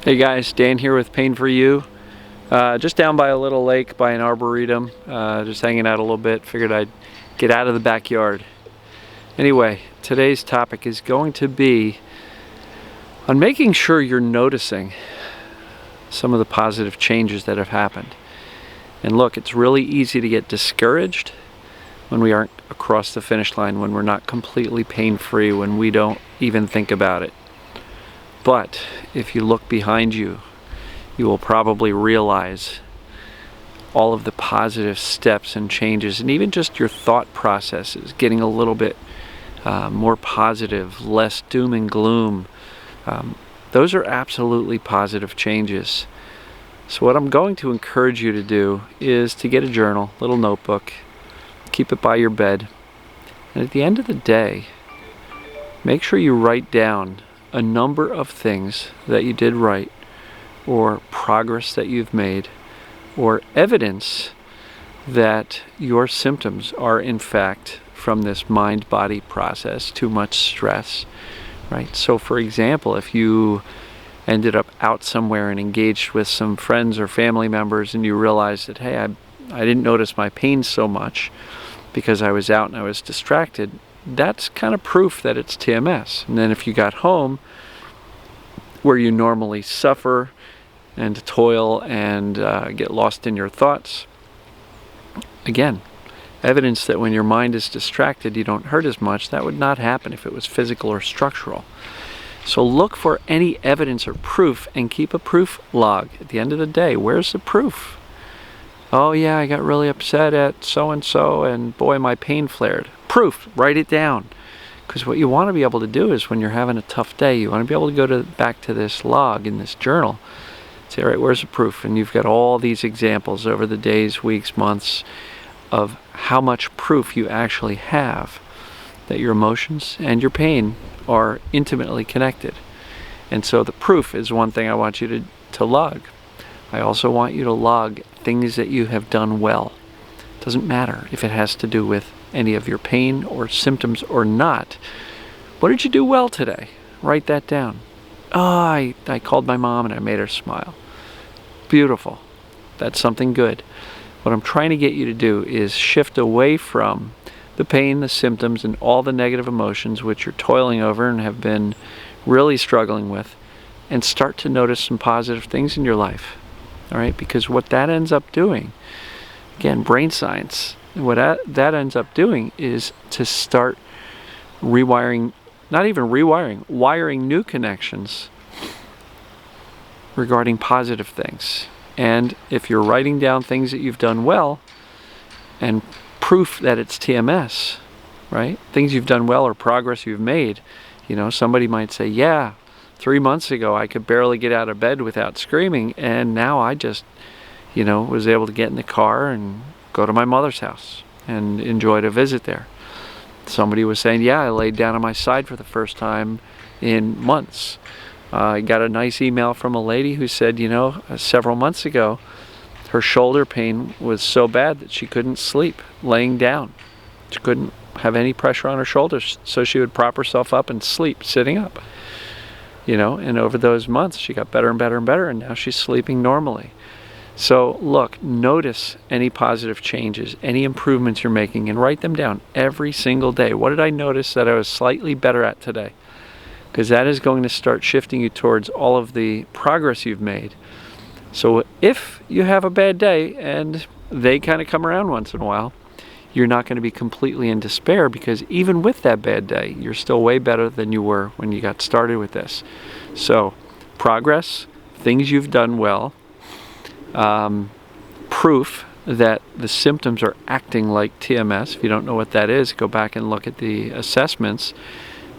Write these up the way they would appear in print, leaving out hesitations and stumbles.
Hey guys, Dan here with Pain for You. Just down by a little lake by an arboretum, just hanging out a little bit. Figured I'd get out of the backyard. Anyway, today's topic is going to be on making sure you're noticing some of the positive changes that have happened. And look, it's really easy to get discouraged when we aren't across the finish line, when we're not completely pain-free, when we don't even think about it. But if you look behind you, you will probably realize all of the positive steps and changes, and even just your thought processes getting a little bit more positive, less doom and gloom. Those are absolutely positive changes. So what I'm going to encourage you to do is to get a journal, little notebook, keep it by your bed, and at the end of the day, make sure you write down a number of things that you did right, or progress that you've made, or evidence that your symptoms are in fact from this mind-body process, too much stress, right? So for example, if you ended up out somewhere and engaged with some friends or family members and you realized that, hey, I didn't notice my pain so much because I was out and I was distracted, that's kind of proof that it's TMS. And then if you got home, where you normally suffer and toil and get lost in your thoughts, again, evidence that when your mind is distracted, you don't hurt as much. That would not happen if it was physical or structural. So look for any evidence or proof and keep a proof log. At the end of the day, where's the proof? Oh yeah, I got really upset at so-and-so and boy, my pain flared. Proof, write it down. Because what you want to be able to do is when you're having a tough day, you want to be able to go back to this log in this journal, say, all right, where's the proof? And you've got all these examples over the days, weeks, months of how much proof you actually have that your emotions and your pain are intimately connected. And so the proof is one thing I want you to log. I also want you to log things that you have done well. It doesn't matter if it has to do with any of your pain or symptoms or not. What did you do well today? Write that down. Oh, I called my mom and I made her smile. Beautiful. That's something good. What I'm trying to get you to do is shift away from the pain, the symptoms, and all the negative emotions which you're toiling over and have been really struggling with, and start to notice some positive things in your life. All right? Because what that ends up doing, again, brain science, what that ends up doing is to start rewiring, not even rewiring, wiring new connections regarding positive things. And if you're writing down things that you've done well and proof that it's TMS, right? Things you've done well or progress you've made, you know, somebody might say, yeah, 3 months ago I could barely get out of bed without screaming, and now I just, you know, was able to get in the car and go to my mother's house and enjoyed a visit there. Somebody was saying, yeah, I laid down on my side for the first time in months. I got a nice email from a lady who said, you know, several months ago, her shoulder pain was so bad that she couldn't sleep laying down. She couldn't have any pressure on her shoulders, so she would prop herself up and sleep sitting up. You know, and over those months, she got better and better and better, and now she's sleeping normally. So look, notice any positive changes, any improvements you're making, and write them down every single day. What did I notice that I was slightly better at today? Because that is going to start shifting you towards all of the progress you've made. So if you have a bad day, and they kind of come around once in a while, you're not going to be completely in despair, because even with that bad day, you're still way better than you were when you got started with this. So progress, things you've done well, proof that the symptoms are acting like TMS. If you don't know what that is, go back and look at the assessments.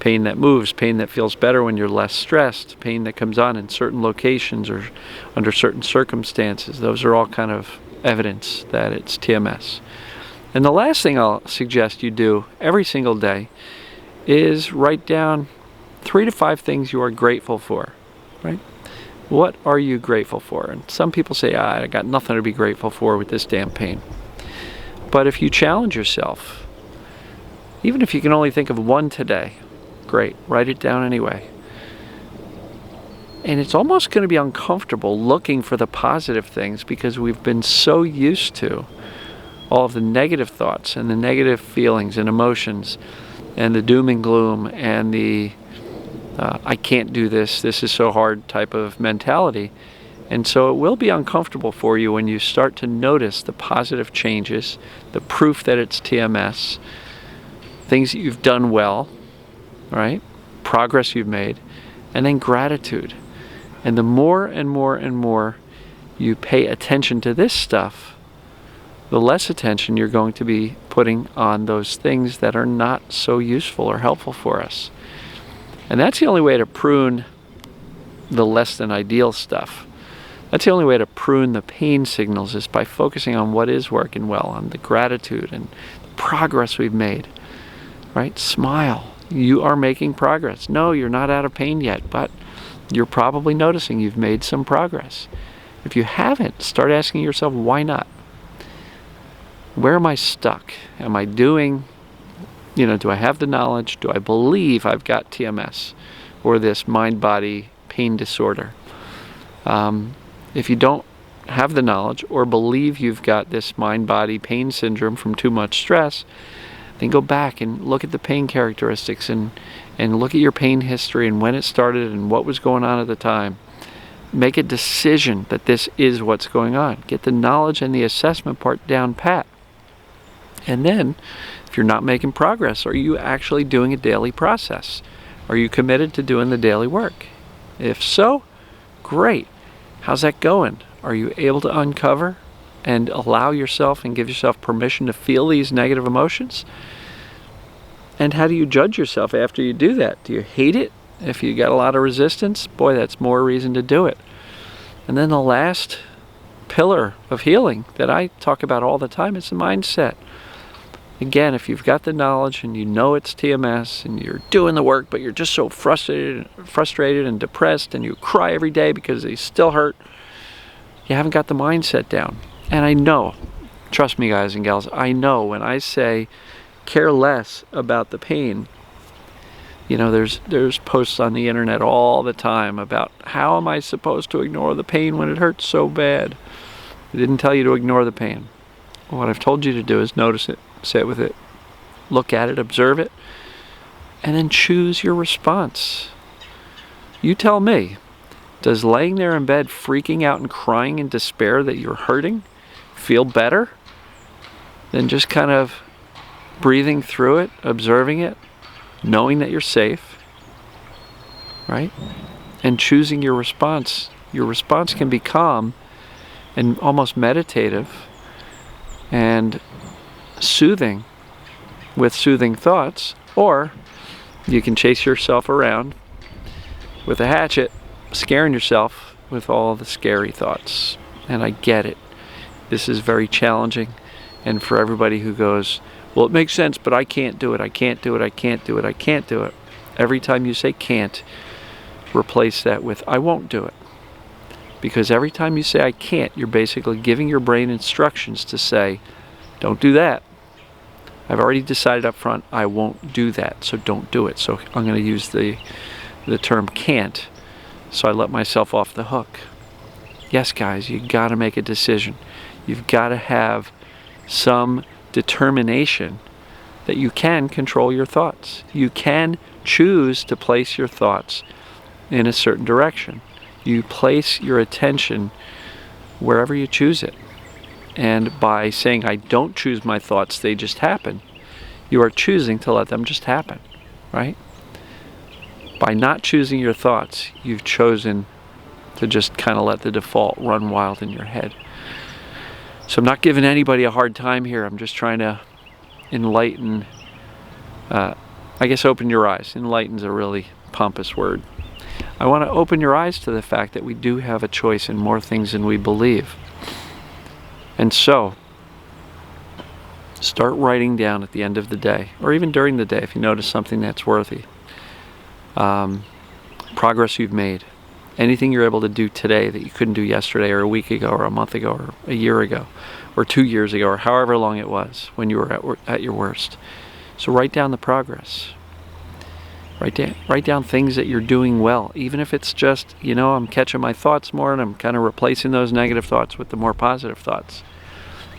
Pain that moves, pain that feels better when you're less stressed, pain that comes on in certain locations or under certain circumstances. Those are all kind of evidence that it's TMS. And the last thing I'll suggest you do every single day is write down 3 to 5 things you are grateful for, right? What are you grateful for? And some people say, I got nothing to be grateful for with this damn pain. But if you challenge yourself, even if you can only think of one today, great, write it down anyway. And it's almost going to be uncomfortable looking for the positive things because we've been so used to all of the negative thoughts and the negative feelings and emotions and the doom and gloom and the I can't do this, this is so hard type of mentality. And so it will be uncomfortable for you when you start to notice the positive changes, the proof that it's TMS, things that you've done well, right? Progress you've made, and then gratitude. And the more and more and more you pay attention to this stuff, the less attention you're going to be putting on those things that are not so useful or helpful for us. And that's the only way to prune the less than ideal stuff. That's the only way to prune the pain signals, is by focusing on what is working well, on the gratitude and the progress we've made, right? Smile. You are making progress. No, you're not out of pain yet, but you're probably noticing you've made some progress. If you haven't, start asking yourself, why not? Where am I stuck? Am I doing, do I have the knowledge? Do I believe I've got TMS or this mind-body pain disorder? If you don't have the knowledge or believe you've got this mind-body pain syndrome from too much stress, then go back and look at the pain characteristics and look at your pain history and when it started and what was going on at the time. Make a decision that this is what's going on. Get the knowledge and the assessment part down pat. And then, if you're not making progress, are you actually doing a daily process? Are you committed to doing the daily work? If so, great. How's that going? Are you able to uncover and allow yourself and give yourself permission to feel these negative emotions? And how do you judge yourself after you do that? Do you hate it? If you got a lot of resistance, boy, that's more reason to do it. And then the last pillar of healing that I talk about all the time is the mindset. Again, if you've got the knowledge and you know it's TMS and you're doing the work, but you're just so frustrated and depressed and you cry every day because they still hurt, you haven't got the mindset down. And I know, trust me guys and gals, I know when I say care less about the pain, there's posts on the internet all the time about how am I supposed to ignore the pain when it hurts so bad? I didn't tell you to ignore the pain. What I've told you to do is notice it, sit with it, look at it, observe it, and then choose your response. You tell me, does laying there in bed freaking out and crying in despair that you're hurting feel better than just kind of breathing through it, observing it, knowing that you're safe, right? And choosing your response. Your response can be calm and almost meditative and soothing with soothing thoughts, or you can chase yourself around with a hatchet, scaring yourself with all the scary thoughts. And I get it. This is very challenging. And for everybody who goes, well, it makes sense, but I can't do it, I can't do it, I can't do it, I can't do it. Every time you say can't, replace that with I won't do it. Because every time you say I can't, you're basically giving your brain instructions to say, don't do that. I've already decided up front I won't do that, so don't do it. So I'm going to use the term can't, so I let myself off the hook. Yes, guys, you got to make a decision. You've got to have some determination that you can control your thoughts. You can choose to place your thoughts in a certain direction. You place your attention wherever you choose it. And by saying, I don't choose my thoughts, they just happen, you are choosing to let them just happen, right? By not choosing your thoughts, you've chosen to just kind of let the default run wild in your head. So I'm not giving anybody a hard time here. I'm just trying to enlighten, open your eyes. Enlighten's a really pompous word. I want to open your eyes to the fact that we do have a choice in more things than we believe. And so, start writing down at the end of the day, or even during the day if you notice something that's worthy. Progress you've made. Anything you're able to do today that you couldn't do yesterday or a week ago or a month ago or a year ago or 2 years ago or however long it was when you were at your worst. So write down the progress. Write down things that you're doing well, even if it's just, I'm catching my thoughts more and I'm kind of replacing those negative thoughts with the more positive thoughts,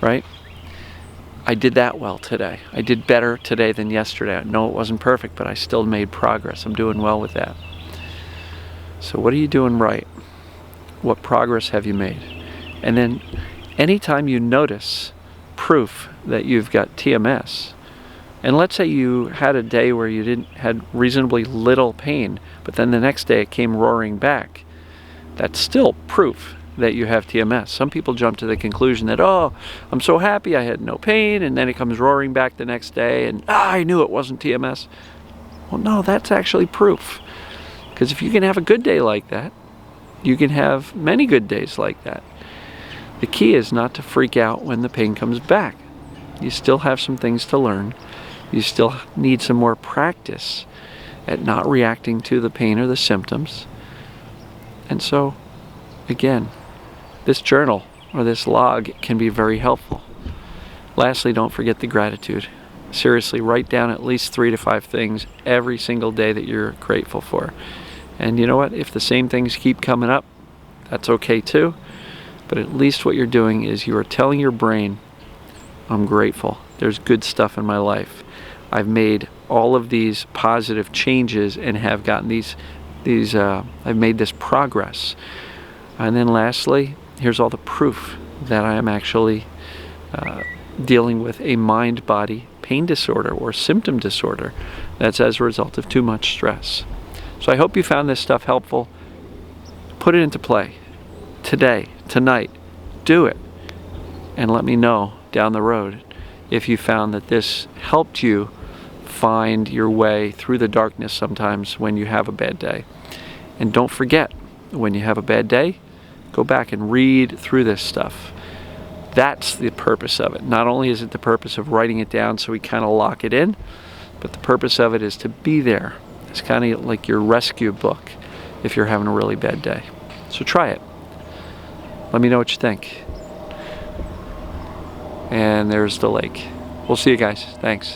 right? I did that well today. I did better today than yesterday. I know it wasn't perfect, but I still made progress. I'm doing well with that. So what are you doing right? What progress have you made? And then anytime you notice proof that you've got TMS, and let's say you had a day where you had reasonably little pain, but then the next day it came roaring back, that's still proof that you have TMS. Some people jump to the conclusion that, oh, I'm so happy I had no pain, and then it comes roaring back the next day, and I knew it wasn't TMS. Well, no, that's actually proof. Because if you can have a good day like that, you can have many good days like that. The key is not to freak out when the pain comes back. You still have some things to learn. You still need some more practice at not reacting to the pain or the symptoms. And so, again, this journal or this log can be very helpful. Lastly, don't forget the gratitude. Seriously, write down at least 3 to 5 things every single day that you're grateful for. And you know what? If the same things keep coming up, that's okay too. But at least what you're doing is you are telling your brain, I'm grateful. There's good stuff in my life. I've made all of these positive changes and have gotten I've made this progress. And then lastly, here's all the proof that I am actually dealing with a mind-body pain disorder or symptom disorder that's as a result of too much stress. So I hope you found this stuff helpful. Put it into play today, tonight. Do it. And let me know down the road if you found that this helped you find your way through the darkness sometimes when you have a bad day. And don't forget, when you have a bad day, go back and read through this stuff. That's the purpose of it. Not only is it the purpose of writing it down so we kind of lock it in, but the purpose of it is to be there. It's kind of like your rescue book if you're having a really bad day. So try it. Let me know what you think. And there's the lake. We'll see you guys. Thanks.